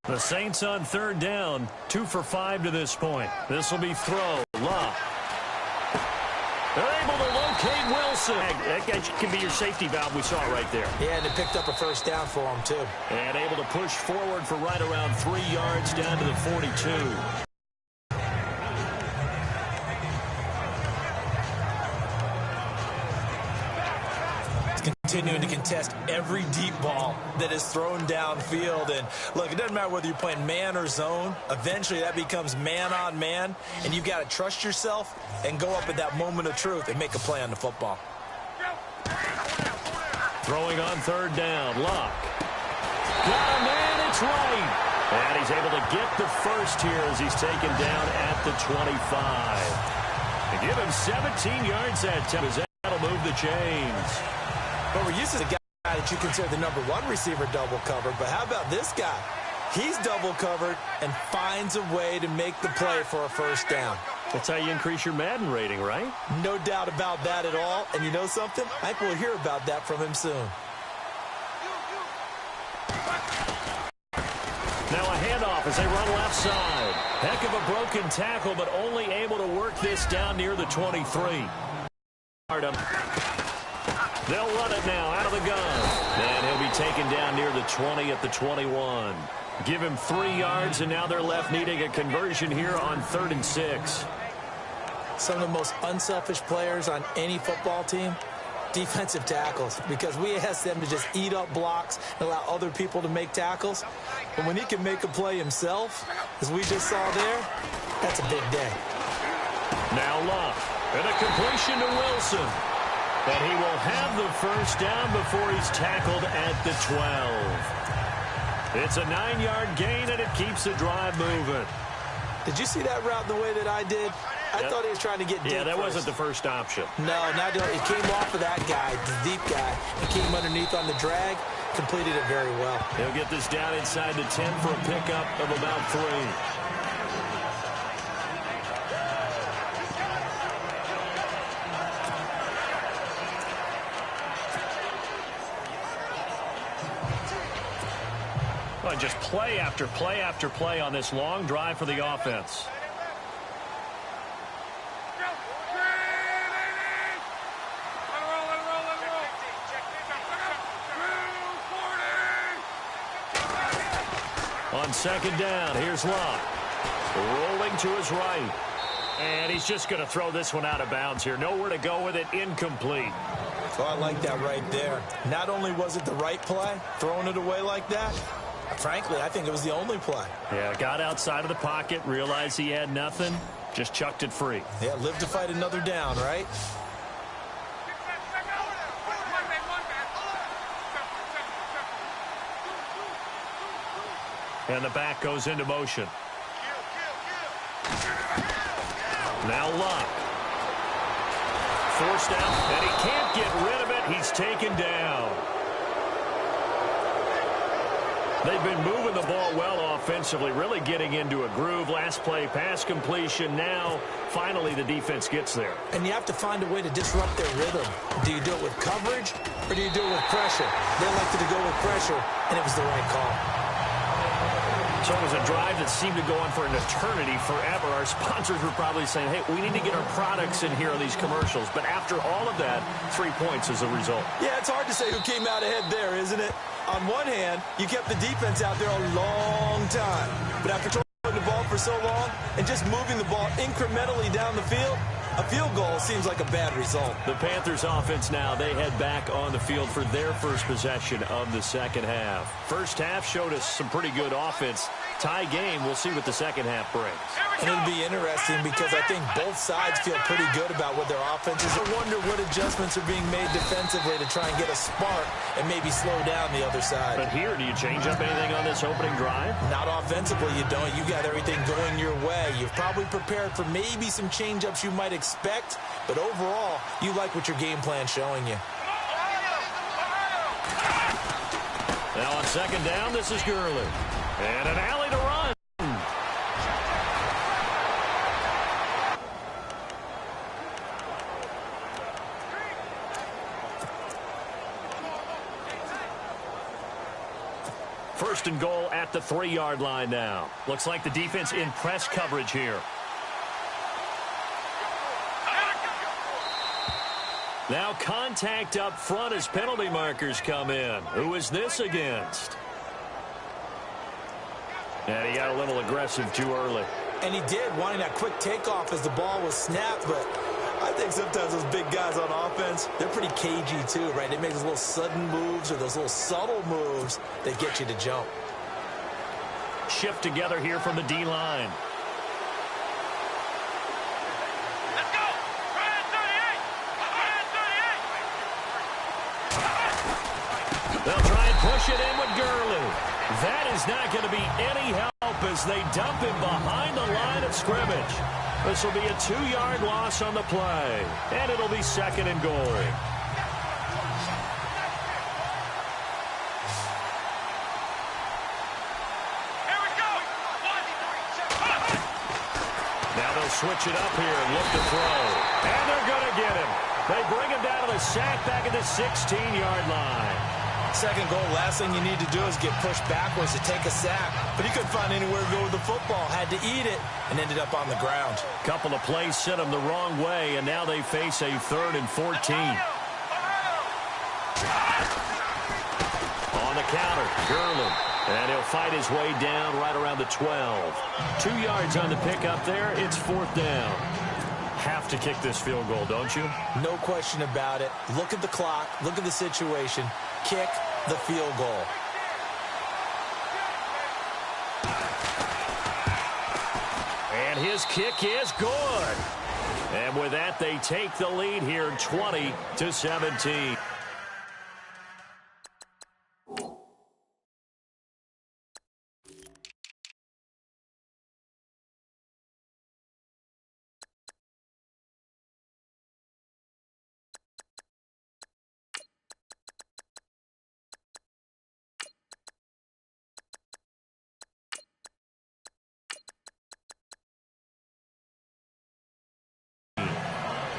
The Saints on third down, 2 for 5 to this point. This will be throw. Love. They're able to locate Wilson. That guy can be your safety valve. We saw it right there. Yeah, and it picked up a first down for him, too. And able to push forward for right around 3 yards down to the 42. Continuing to contest every deep ball that is thrown downfield. And look, it doesn't matter whether you're playing man or zone. Eventually that becomes man on man, and you've got to trust yourself and go up at that moment of truth and make a play on the football. Throwing on third down, Luck. Got a man, it's right. And he's able to get the first here as he's taken down at the 25. They give him 17 yards that time. That'll move the chains. But we're used to the guy that you consider the number 1 receiver double covered. But how about this guy? He's double covered and finds a way to make the play for a first down. That's how you increase your Madden rating, right? No doubt about that at all. And you know something? I think we'll hear about that from him soon. Now a handoff as they run left side. Heck of a broken tackle, but only able to work this down near the 23. They'll run it now out of the gun. And he'll be taken down near the 20 at the 21. Give him 3 yards, and now they're left needing a conversion here on 3rd and 6. Some of the most unselfish players on any football team, defensive tackles, because we ask them to just eat up blocks and allow other people to make tackles. But when he can make a play himself, as we just saw there, that's a big day. Now Luck, and a completion to Wilson. And he will have the first down before he's tackled at the 12. It's a 9-yard gain, and it keeps the drive moving. Did you see that route the way that I did? I thought he was trying to get deep. Yeah, that first. wasn't the first option. No, not it came off of that guy, the deep guy. It came underneath on the drag, completed it very well. He'll get this down inside the 10 for a pickup of about 3. Well, just play after play after play on this long drive for the offense. On second down, here's Luck. Rolling to his right. And he's just going to throw this one out of bounds here. Nowhere to go with it, incomplete. Oh, I like that right there. Not only was it the right play, throwing it away like that, frankly, I think it was the only play. Yeah, got outside of the pocket, realized he had nothing, just chucked it free. Yeah, live to fight another down, right? And the back goes into motion. Now Luck. Forced out, and he can't get rid of it. He's taken down. They've been moving the ball well offensively, really getting into a groove. Last play, pass completion. Now, finally, the defense gets there. And you have to find a way to disrupt their rhythm. Do you do it with coverage, or do you do it with pressure? They elected to go with pressure, and it was the right call. So it was a drive that seemed to go on for an eternity, forever. Our sponsors were probably saying, hey, we need to get our products in here on these commercials. But after all of that, 3 points as a result. Yeah, it's hard to say who came out ahead there, isn't it? On one hand, you kept the defense out there a long time. But after throwing the ball for so long and just moving the ball incrementally down the field, a field goal seems like a bad result. The Panthers offense now, they head back on the field for their first possession of the second half. First half showed us some pretty good offense. Tie game, we'll see what the second half brings. And it'll be interesting because I think both sides feel pretty good about what their offense is. I wonder what adjustments are being made defensively to try and get a spark and maybe slow down the other side. But here, do you change up anything on this opening drive? Not offensively, you don't. You got everything going your way. You've probably prepared for maybe some change-ups you might expect, but overall, you like what your game plan's showing you. Now on second down, this is Gurley. And an alley to run. First and goal at the 3-yard line now. Looks like the defense in press coverage here. Now contact up front as penalty markers come in. Who is this against? And he got a little aggressive too early. And he did, wanting that quick takeoff as the ball was snapped. But I think sometimes those big guys on offense, they're pretty cagey too, right? They make those little sudden moves or those little subtle moves that get you to jump. Shift together here from the D-line. They'll try and push it in with Gurley. That is not going to be any help as they dump him behind the line of scrimmage. This will be a 2-yard loss on the play, and it'll be second and goal. Now they'll switch it up here and look to throw. And they're going to get him. They bring him down to the sack back at the 16-yard line. Second goal, last thing you need to do is get pushed backwards to take a sack. But he couldn't find anywhere to go with the football, had to eat it, and ended up on the ground. Couple of plays sent him the wrong way, and now they face a 3rd and 14. On the counter, Gurley. And he'll fight his way down right around the 12. 2 yards on the pickup there. It's 4th down. Have to kick this field goal, don't you? No question about it. Look at the clock. Look at the situation. Kick the field goal. And his kick is good. And with that, they take the lead here 20-17.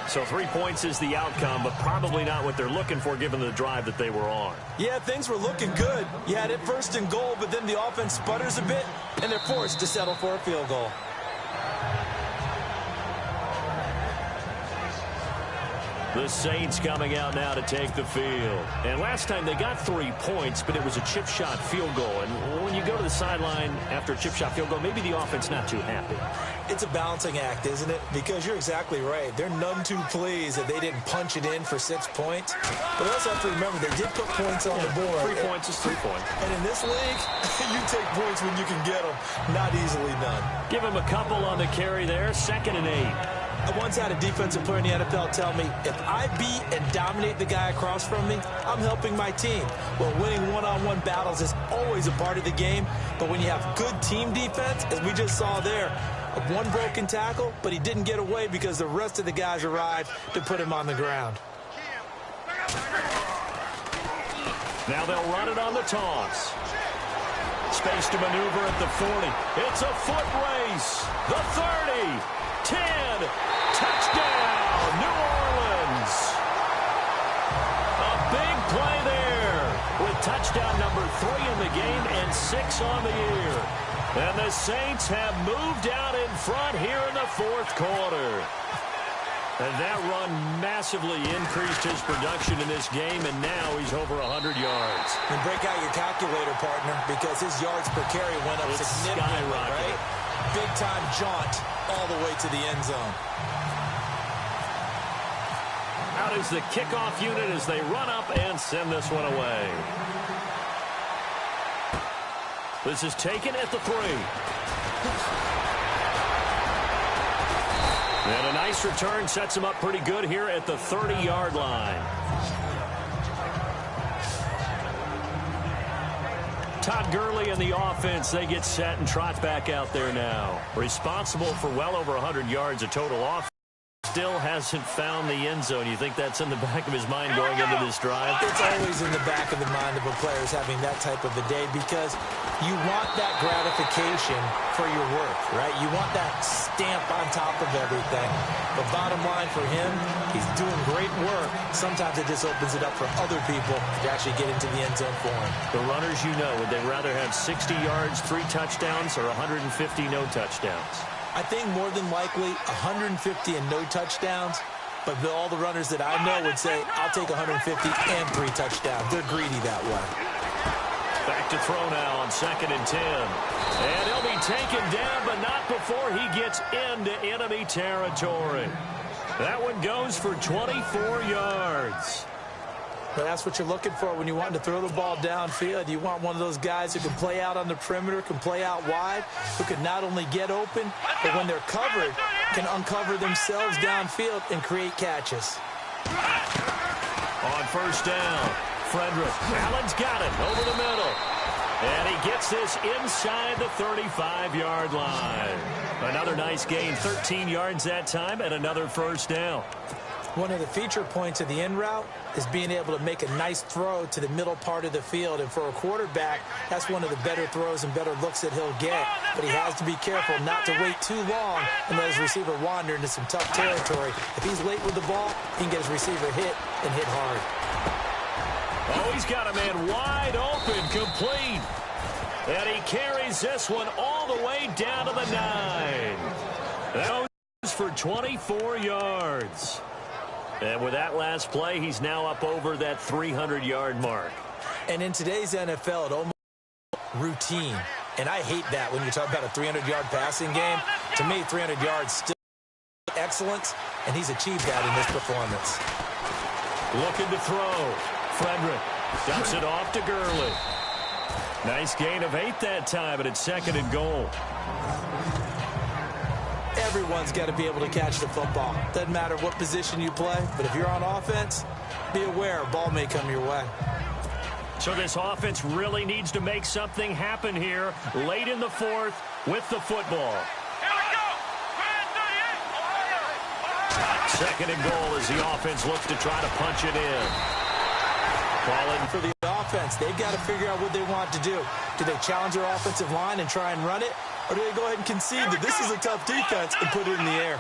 So 3 points is the outcome, but probably not what they're looking for given the drive that they were on. Yeah, things were looking good. You had it first and goal, but then the offense sputters a bit, and they're forced to settle for a field goal. The Saints coming out now to take the field. And last time they got 3 points, but it was a chip shot field goal. And when you go to the sideline after a chip shot field goal, maybe the offense not too happy. It's a balancing act, isn't it? Because you're exactly right. They're none too pleased that they didn't punch it in for 6 points. But we also have to remember they did put points on the board. 3 points is 3 points. And in this league, you take points when you can get them. Not easily done. Give him a couple on the carry there. 2nd and 8. I once had a defensive player in the NFL tell me, if I beat and dominate the guy across from me, I'm helping my team. Well, winning one-on-one battles is always a part of the game, but when you have good team defense, as we just saw there, one broken tackle, but he didn't get away because the rest of the guys arrived to put him on the ground. Now they'll run it on the toss. Space to maneuver at the 40. It's a foot race. The 30. 10, touchdown, New Orleans. A big play there with touchdown number 3 in the game and 6 on the year. And the Saints have moved out in front here in the 4th quarter. And that run massively increased his production in this game, and now he's over 100 yards. And break out your calculator, partner, because his yards per carry went up significantly, right? Big-time jaunt all the way to the end zone. Out is the kickoff unit as they run up and send this one away. This is taken at the 3. And a nice return sets him up pretty good here at the 30-yard line. Todd Gurley and the offense, they get set and trot back out there now. Responsible for well over 100 yards of total offense. Still hasn't found the end zone. You think that's in the back of his mind going into this drive? It's always in the back of the mind of a player having that type of a day because you want that gratification for your work, right? You want that stamp on top of everything. But bottom line for him, he's doing great work. Sometimes it just opens it up for other people to actually get into the end zone for him. The runners, you know, would they rather have 60 yards, 3 touchdowns, or 150 no touchdowns? I think more than likely 150 and no touchdowns, but all the runners that I know would say, I'll take 150 and 3 touchdowns. They're greedy that way. Back to throw now on 2nd and 10. And he'll be taken down, but not before he gets into enemy territory. That one goes for 24 yards. But that's what you're looking for when you want to throw the ball downfield. You want one of those guys who can play out on the perimeter, can play out wide, who can not only get open, but when they're covered, can uncover themselves downfield and create catches. On 1st down, Frederick. Allen's got it over the middle. And he gets this inside the 35-yard line. Another nice gain, 13 yards that time, and another 1st down. One of the feature points of the in route is being able to make a nice throw to the middle part of the field. And for a quarterback, that's one of the better throws and better looks that he'll get. But he has to be careful not to wait too long and let his receiver wander into some tough territory. If he's late with the ball, he can get his receiver hit and hit hard. Oh, he's got a man wide open, complete. And he carries this one all the way down to the 9. That goes for 24 yards. And with that last play, he's now up over that 300-yard mark. And in today's NFL, it almost routine. And I hate that when you talk about a 300-yard passing game. To me, 300 yards still excellence, and he's achieved that in this performance. Looking to throw. Frederick dumps it off to Gurley. Nice gain of 8 that time, but it's 2nd and goal. Everyone's got to be able to catch the football. Doesn't matter what position you play, but if you're on offense, be aware a ball may come your way. So this offense really needs to make something happen here late in the 4th with the football. Here we go. 2nd and goal as the offense looks to try to punch it in. Calling for the offense. They've got to figure out what they want to do. Do they challenge their offensive line and try and run it? Or do they go ahead and concede that this is a tough defense and put it in the air?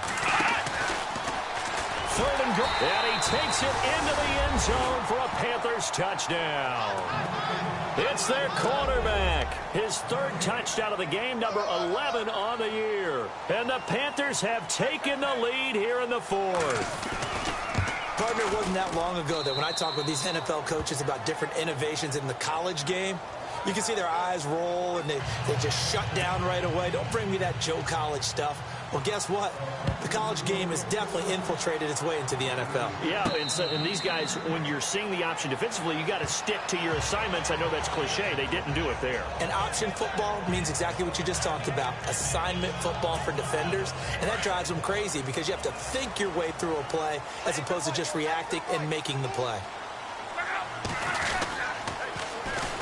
3rd and goal. And he takes it into the end zone for a Panthers touchdown. It's their quarterback. His 3rd touchdown of the game, number 11 on the year. And the Panthers have taken the lead here in the 4th. Partner, it wasn't that long ago that when I talk with these NFL coaches about different innovations in the college game, you can see their eyes roll and they just shut down right away. Don't bring me that Joe College stuff. Well, guess what? The college game has definitely infiltrated its way into the NFL. Yeah, and these guys, when you're seeing the option defensively, you got to stick to your assignments. I know that's cliche. They didn't do it there. And option football means exactly what you just talked about, assignment football for defenders. And that drives them crazy because you have to think your way through a play as opposed to just reacting and making the play.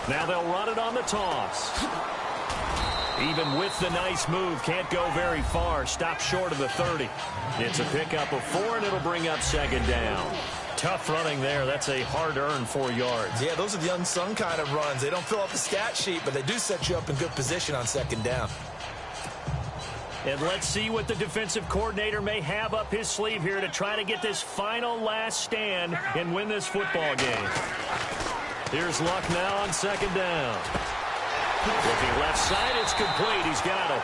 Now they'll run it on the toss. Even with the nice move, can't go very far. Stop short of the 30. It's a pickup of 4, and it'll bring up 2nd down. Tough running there. That's a hard-earned 4 yards. Yeah, those are the unsung kind of runs. They don't fill up the stat sheet, but they do set you up in good position on 2nd down. And let's see what the defensive coordinator may have up his sleeve here to try to get this final last stand and win this football game. Here's Luck now on 2nd down. Looking left side, it's complete. He's got it.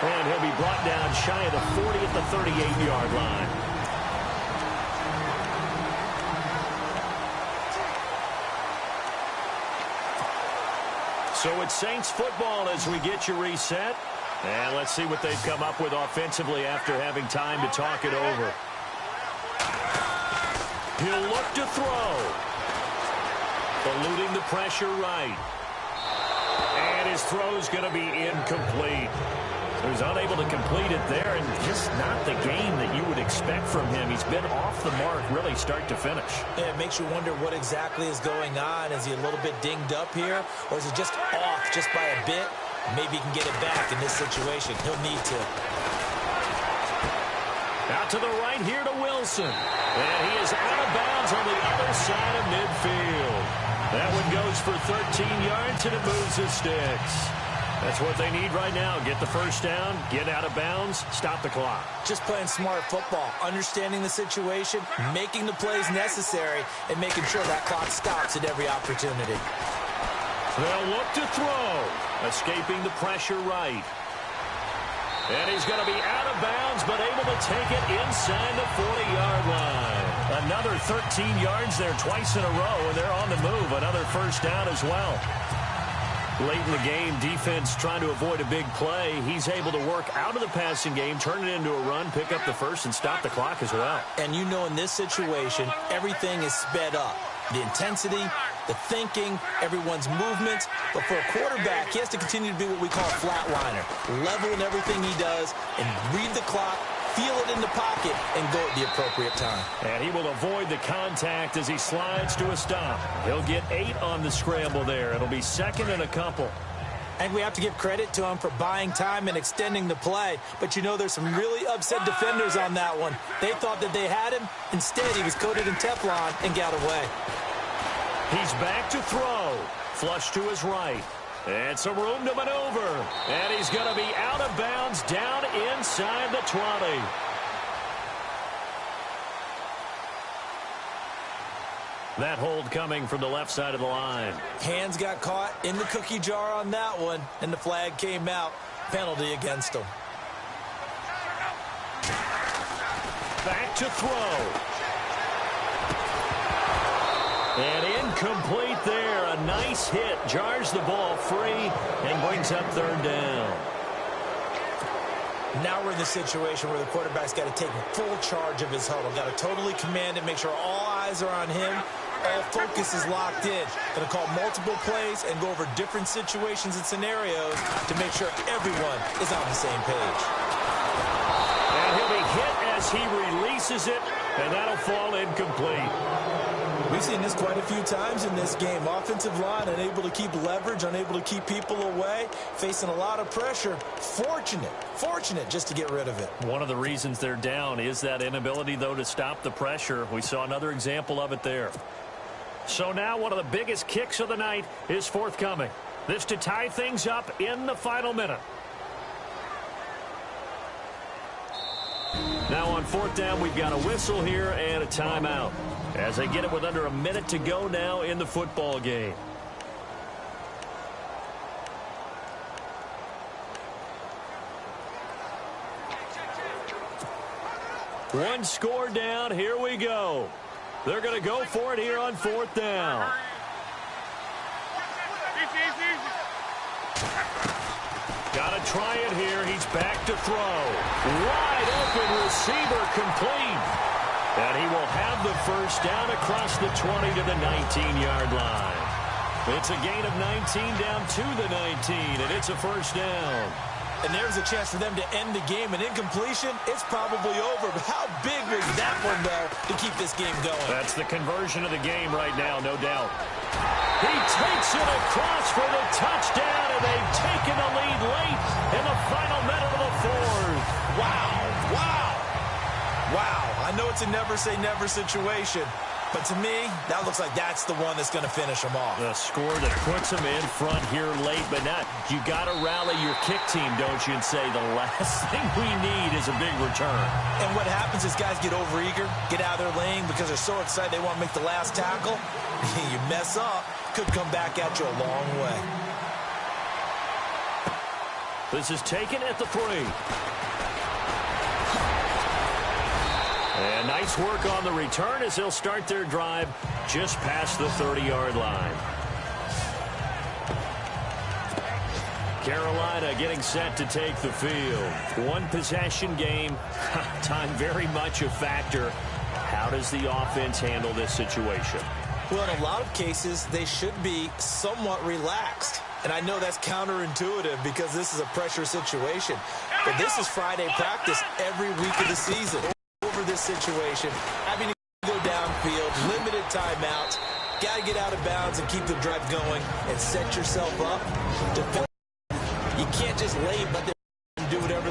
And he'll be brought down shy of the 40 at the 38-yard line. So it's Saints football as we get you reset. And let's see what they've come up with offensively after having time to talk it over. He'll look to throw. Eluding the pressure right. And his throw's going to be incomplete. He was unable to complete it there, and just not the game that you would expect from him. He's been off the mark really start to finish. Yeah, it makes you wonder what exactly is going on. Is he a little bit dinged up here, or is he just off just by a bit? Maybe he can get it back in this situation. He'll need to. Out to the right here to Wilson. And he is out of bounds on the other side of midfield. That one goes for 13 yards, and it moves the sticks. That's what they need right now. Get the first down, get out of bounds, stop the clock. Just playing smart football, understanding the situation, making the plays necessary, and making sure that clock stops at every opportunity. They'll look to throw. Escaping the pressure right. And he's going to be out of bounds, but able to take it inside the 40-yard line. Another 13 yards there twice in a row, and they're on the move. Another first down as well. Late in the game, defense trying to avoid a big play. He's able to work out of the passing game, turn it into a run, pick up the first, and stop the clock as well. And you know in this situation, everything is sped up. The intensity, the thinking, everyone's movement. But for a quarterback, he has to continue to be what we call a flatliner. Level in everything he does and read the clock, feel it in the pocket, and go at the appropriate time. And he will avoid the contact as he slides to a stop. He'll get 8 on the scramble there. It'll be second and a couple. And we have to give credit to him for buying time and extending the play. But you know there's some really upset defenders on that one. They thought that they had him. Instead, he was coated in Teflon and got away. He's back to throw. Flush to his right. And some room to maneuver. And he's going to be out of bounds down inside the 20. That hold coming from the left side of the line. Hands got caught in the cookie jar on that one, and the flag came out. Penalty against him. Back to throw. And incomplete there. A nice hit. Jars the ball free and brings up third down. Now we're in the situation where the quarterback's got to take full charge of his huddle. Got to totally command it, make sure all eyes are on him. All focus is locked in. Going to call multiple plays and go over different situations and scenarios to make sure everyone is on the same page. And he'll be hit as he releases it, and that'll fall incomplete. We've seen this quite a few times in this game. Offensive line unable to keep leverage, unable to keep people away, facing a lot of pressure. Fortunate just to get rid of it. One of the reasons they're down is that inability, though, to stop the pressure. We saw another example of it there. So now one of the biggest kicks of the night is forthcoming. This to tie things up in the final minute. Now on fourth down, we've got a whistle here and a timeout as they get it with under a minute to go now in the football game. One score down. Here we go. They're going to go for it here on fourth down. Got to try it here. He's back to throw. Wide open receiver complete. And he will have the first down across the 20 to the 19-yard line. It's a gain of 19 down to the 19, and it's a first down. And there's a chance for them to end the game. An incompletion, it's probably over. But how big was that one, though, to keep this game going? That's the conversion of the game right now, no doubt. He takes it across for the touchdown, and they've taken the lead late in the final minute of the fourth. Wow. I know it's a never-say-never situation. But to me, that looks like that's the one that's going to finish them off. The score that puts them in front here late, but not. You got to rally your kick team, don't you, and say the last thing we need is a big return. And what happens is guys get overeager, get out of their lane because they're so excited they want to make the last tackle. You mess up, could come back at you a long way. This is taken at the 3. And nice work on the return as they'll start their drive just past the 30-yard line. Carolina getting set to take the field. One possession game. Time very much a factor. How does the offense handle this situation? Well, in a lot of cases, they should be somewhat relaxed. And I know that's counterintuitive because this is a pressure situation. But this is Friday practice every week of the season. Over this situation, having to go downfield, limited timeouts, got to get out of bounds and keep the drive going and set yourself up. You can't just lay but do whatever they